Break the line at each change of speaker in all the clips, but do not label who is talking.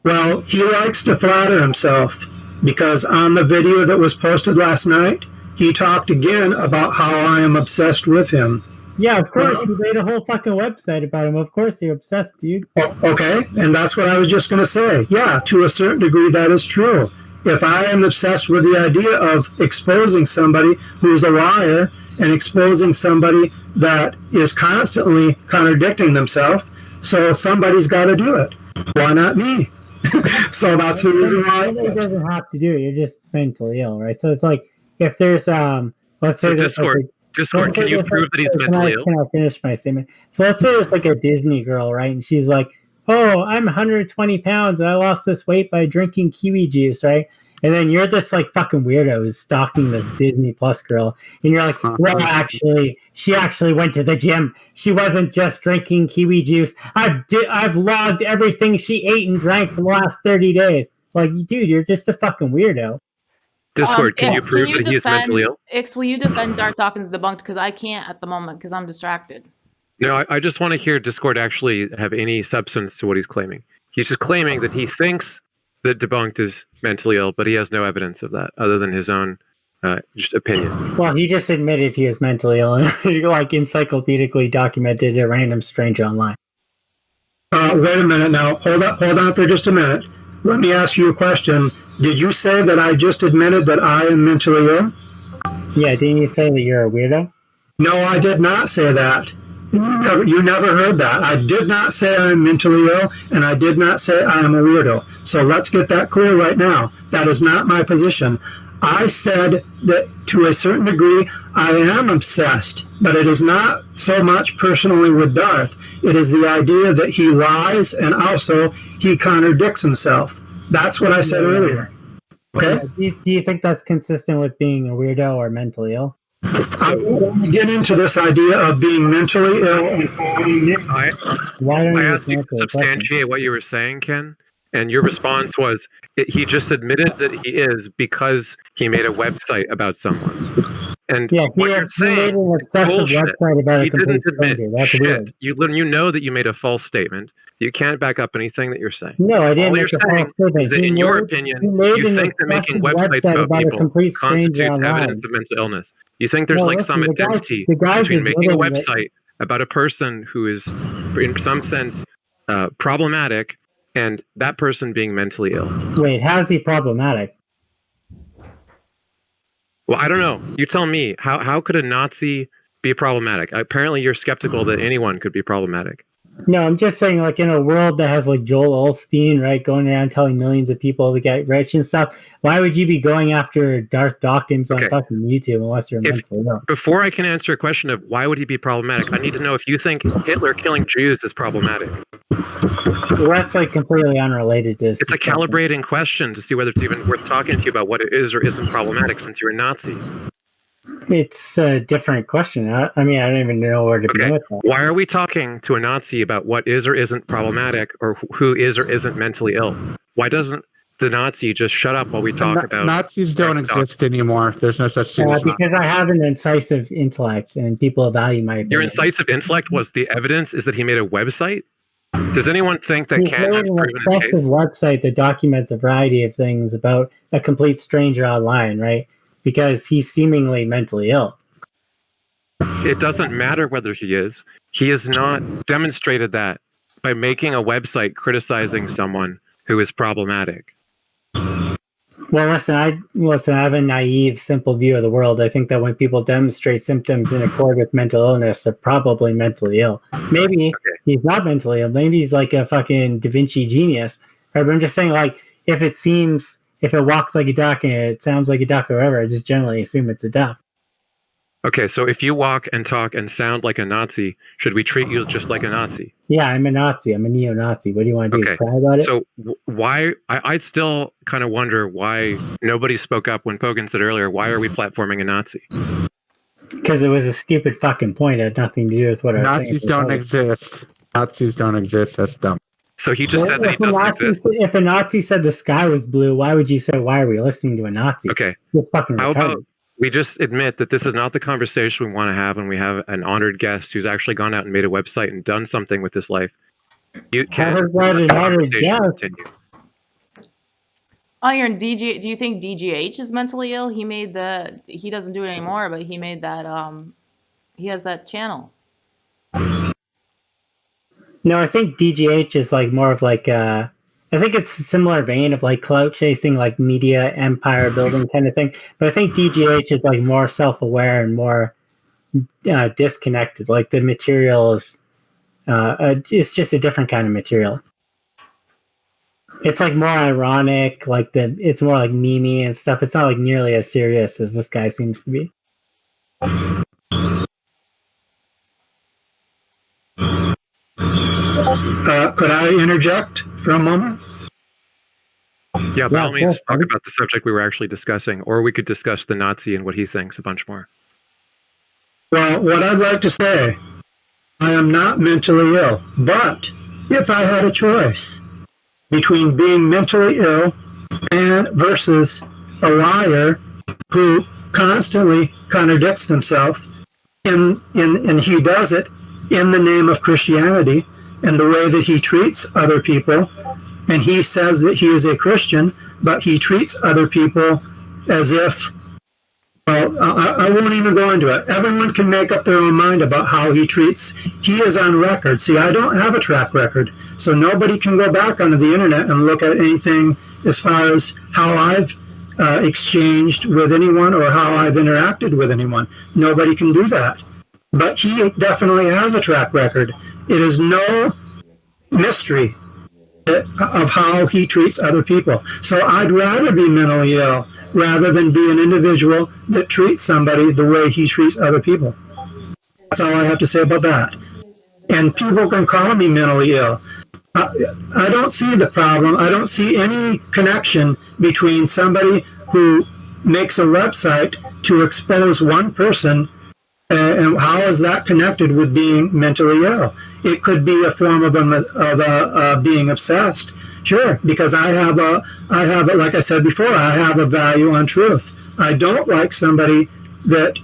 Well, he likes to flatter himself because on the video that was posted last night, he talked again about how I am obsessed with him.
Yeah, of course. You made a whole fucking website about him. Of course you're obsessed, dude.
Okay, and that's what I was just going to say. Yeah, to a certain degree, that is true. If I am obsessed with the idea of exposing somebody who's a liar and exposing somebody that is constantly contradicting themselves, so somebody's got to do it. Why not me? So that's the reason why.
Somebody doesn't have to do it. You're just mentally ill, right? So it's like if there's let's say
Discord, can you prove that he's mentally ill?
Can I finish my statement? So let's say there's like a Disney girl, right? And she's like, oh, I'm 120 pounds. I lost this weight by drinking kiwi juice, right? And then you're this like fucking weirdo who's stalking the Disney Plus girl. And you're like, well, actually, she actually went to the gym. She wasn't just drinking kiwi juice. I've logged everything she ate and drank for the last 30 days. Like, dude, you're just a fucking weirdo.
Discord, can you prove that he's mentally ill?
Ix, will you defend Darth Dawkins Debunked? Because I can't at the moment because I'm distracted.
No, I just want to hear Discord actually have any substance to what he's claiming. He's just claiming that he thinks that Debunked is mentally ill, but he has no evidence of that other than his own just opinion.
Well, he just admitted he is mentally ill and like encyclopedically documented a random stranger online.
Wait a minute now. Hold on for just a minute. Let me ask you a question. Did you say that I just admitted that I am mentally ill?
Yeah, didn't you say that you're a weirdo?
No, I did not say that. You never heard that. I did not say I'm mentally ill, and I did not say I am a weirdo. So let's get that clear right now. That is not my position. I said that to a certain degree, I am obsessed, but it is not so much personally with Darth. It is the idea that he lies and also he contradicts himself. That's what I said earlier. Okay?
Do you think that's consistent with being a weirdo or mentally ill?
I won't get into this idea of being mentally ill.
I asked you to substantiate what you were saying, Ken, and your response was he just admitted that he is because he made a website about someone. And what you're saying is bullshit. He didn't admit shit. You know that you made a false statement. You can't back up anything that you're saying.
No, I didn't.
All you're saying is that in your opinion, you think that making websites about people constitutes evidence of mental illness. You think there's some identity between making a website about a person who is, in some sense, problematic and that person being mentally ill.
Wait, how's he problematic?
Well, I don't know. You tell me. How could a Nazi be problematic? Apparently, you're skeptical that anyone could be problematic.
No, I'm just saying, like, in a world that has, like, Joel Osteen, right, going around telling millions of people to get rich and stuff, why would you be going after Darth Dawkins on fucking YouTube unless you're mentally ill?
Before I can answer a question of why would he be problematic, I need to know if you think Hitler killing Jews is problematic.
Well, that's, like, completely unrelated to this.
It's a calibrating question to see whether it's even worth talking to you about what it is or isn't problematic since you're a Nazi.
It's a different question. I mean, I don't even know where to begin with that.
Why are we talking to a Nazi about what is or isn't problematic or who is or isn't mentally ill? Why doesn't the Nazi just shut up while we talk about...
Nazis don't exist anymore. There's no such thing as
because I have an incisive intellect and people value my opinion.
Your incisive intellect was the evidence is that he made a website? Does anyone think that Ken has proven his case?
He's made an website that documents a variety of things about a complete stranger online, right? Because he's seemingly mentally ill.
It doesn't matter whether he is. He has not demonstrated that by making a website criticizing someone who is problematic.
Well, listen, I have a naive, simple view of the world. I think that when people demonstrate symptoms in accord with mental illness, they're probably mentally ill. Maybe he's not mentally ill. Maybe he's like a fucking Da Vinci genius. Right? But I'm just saying, like, if it walks like a duck and it sounds like a duck or whatever, I just generally assume it's a duck.
Okay, so if you walk and talk and sound like a Nazi, should we treat you just like a Nazi?
Yeah, I'm a Nazi. I'm a neo-Nazi. What do you want to do? Cry about it?
So why... I still kind of wonder why nobody spoke up when Pogan said earlier, why are we platforming a Nazi?
Because it was a stupid fucking point. It had nothing to do with what I was saying.
Nazis don't exist. Nazis don't exist. That's dumb.
So he just said that he doesn't exist.
If a Nazi said the sky was blue, why would you say, why are we listening to a Nazi?
Okay.
You're fucking retarded.
How about we just admit that this is not the conversation we want to have, and we have an honored guest who's actually gone out and made a website and done something with his life. You can't let the conversation continue.
Iron DJ, do you think DGH is mentally ill? He doesn't do it anymore, but he made that, he has that channel.
No, I think DGH is like more of like I think it's a similar vein of like clout chasing, like media empire building kind of thing. But I think DGH is like more self-aware and more disconnected. Like the material is it's just a different kind of material. It's like more ironic, like it's more like memey and stuff. It's not like nearly as serious as this guy seems to be.
Could I interject for a moment?
Yeah, by all means, talk about the subject we were actually discussing, or we could discuss the Nazi and what he thinks a bunch more.
Well, what I'd like to say, I am not mentally ill, but if I had a choice between being mentally ill and versus a liar who constantly contradicts himself, and he does it in the name of Christianity and the way that he treats other people, and he says that he is a Christian, but he treats other people as if, well, I won't even go into it. Everyone can make up their own mind about how he treats. He is on record. See, I don't have a track record, so nobody can go back onto the internet and look at anything as far as how I've exchanged with anyone or how I've interacted with anyone. Nobody can do that. But he definitely has a track record. It is no mystery of how he treats other people. So I'd rather be mentally ill rather than be an individual that treats somebody the way he treats other people. That's all I have to say about that. And people can call me mentally ill. I don't see the problem. I don't see any connection between somebody who makes a website to expose one person and how is that connected with being mentally ill? It could be a form of being obsessed. Sure, because I have, like I said before, I have a value on truth. I don't like somebody that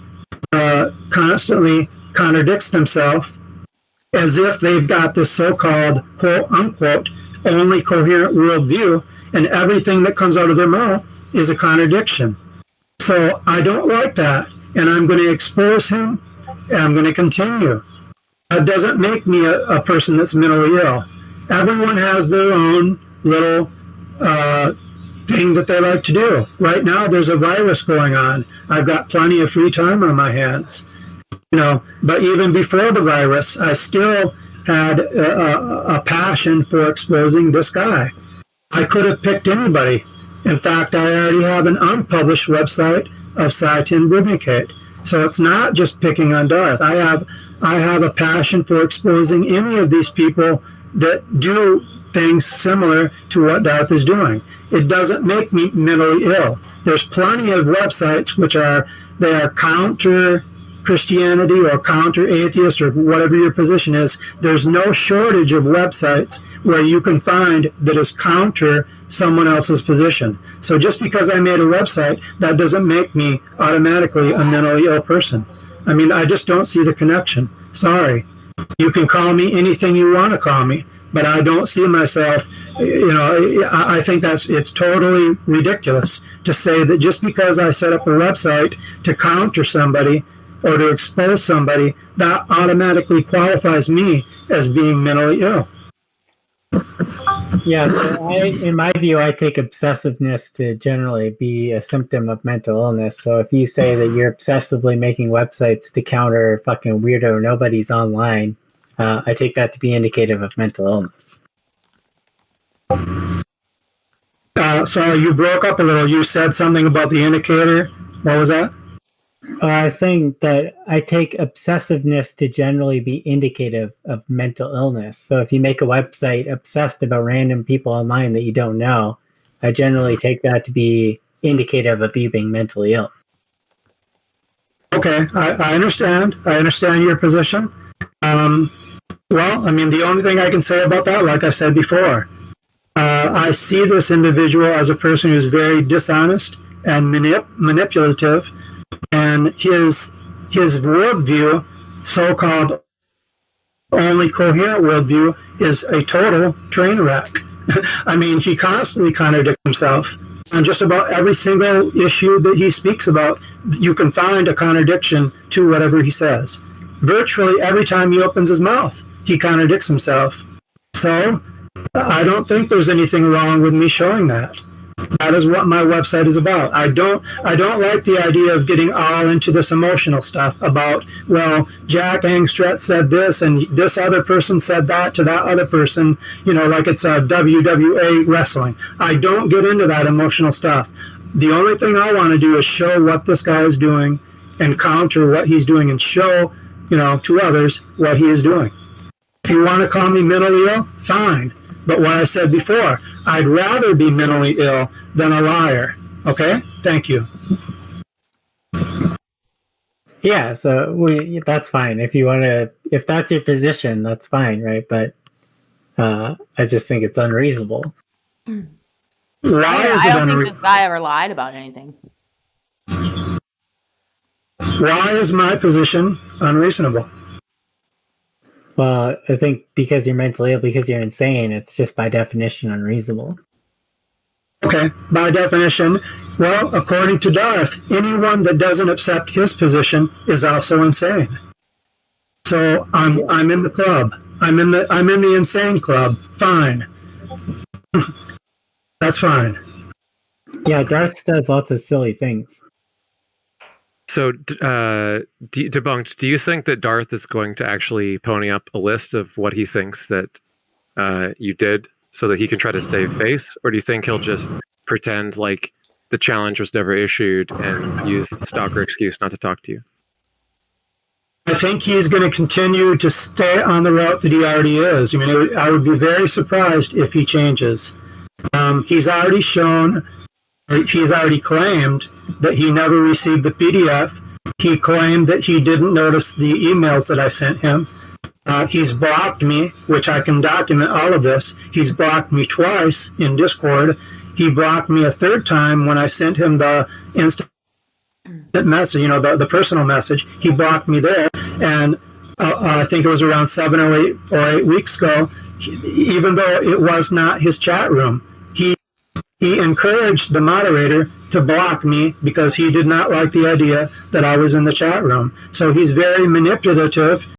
constantly contradicts themselves as if they've got this so-called, quote-unquote, only coherent worldview, and everything that comes out of their mouth is a contradiction. So I don't like that, and I'm going to expose him, and I'm going to continue. That doesn't make me a person that's mentally ill. Everyone has their own little thing that they like to do. Right now, there's a virus going on. I've got plenty of free time on my hands. But even before the virus, I still had a passion for exposing this guy. I could have picked anybody. In fact, I already have an unpublished website of Sciatin Bubnicate. So it's not just picking on Darth. I have a passion for exposing any of these people that do things similar to what Darth is doing. It doesn't make me mentally ill. There's plenty of websites which are counter Christianity or counter atheist or whatever your position is. There's no shortage of websites where you can find that is counter someone else's position. So just because I made a website, that doesn't make me automatically a mentally ill person. I mean, I just don't see the connection. Sorry. You can call me anything you want to call me, but I don't see myself, I think it's totally ridiculous to say that just because I set up a website to counter somebody or to expose somebody, that automatically qualifies me as being mentally ill.
Yes, in my view, I take obsessiveness to generally be a symptom of mental illness. So if you say that you're obsessively making websites to counter fucking weirdo nobody's online, I take that to be indicative of mental illness.
Sorry, you broke up a little. You said something about the indicator. What was that?
I was saying that I take obsessiveness to generally be indicative of mental illness. So if you make a website obsessed about random people online that you don't know, I generally take that to be indicative of you being mentally ill.
Okay, I understand. I understand your position. Well, I mean, the only thing I can say about that, like I said before, I see this individual as a person who's very dishonest and manipulative, and his worldview, so-called only coherent worldview, is a total train wreck. I mean, he constantly contradicts himself. On just about every single issue that he speaks about, you can find a contradiction to whatever he says. Virtually every time he opens his mouth, he contradicts himself. So I don't think there's anything wrong with me showing that. That is what my website is about. I don't like the idea of getting all into this emotional stuff about, well, Jack Angstret said this and this other person said that to that other person, like it's a WWA wrestling. I don't get into that emotional stuff. The only thing I want to do is show what this guy is doing and counter what he's doing and show, to others what he is doing. If you want to call me mentally ill, fine. But what I said before, I'd rather be mentally ill than a liar. Okay? Thank you.
Yeah, so that's fine. If that's your position, that's fine, right? But I just think it's unreasonable.
I don't think this guy ever lied about anything.
Why is my position unreasonable?
Well, I think because you're mentally ill, because you're insane, it's just by definition unreasonable.
Okay, by definition, well, according to Darth, anyone that doesn't accept his position is also insane. So I'm in the club. I'm in the insane club. Fine. That's fine.
Yeah, Darth does lots of silly things.
So, Debunked, do you think that Darth is going to actually pony up a list of what he thinks that you did so that he can try to save face? Or do you think he'll just pretend like the challenge was never issued and use the stalker excuse not to talk to you?
I think he's going to continue to stay on the route that he already is. I mean, I would be very surprised if he changes. He's already claimed that he never received the PDF. He claimed that he didn't notice the emails that I sent him. He's blocked me, which I can document all of this. He's blocked me twice in Discord. He blocked me a third time when I sent him the instant message, the personal message. He blocked me there. And I think it was around 7 or 8 weeks ago, even though it was not his chat room, he encouraged the moderator to block me because he did not like the idea that I was in the chat room. So he's very manipulative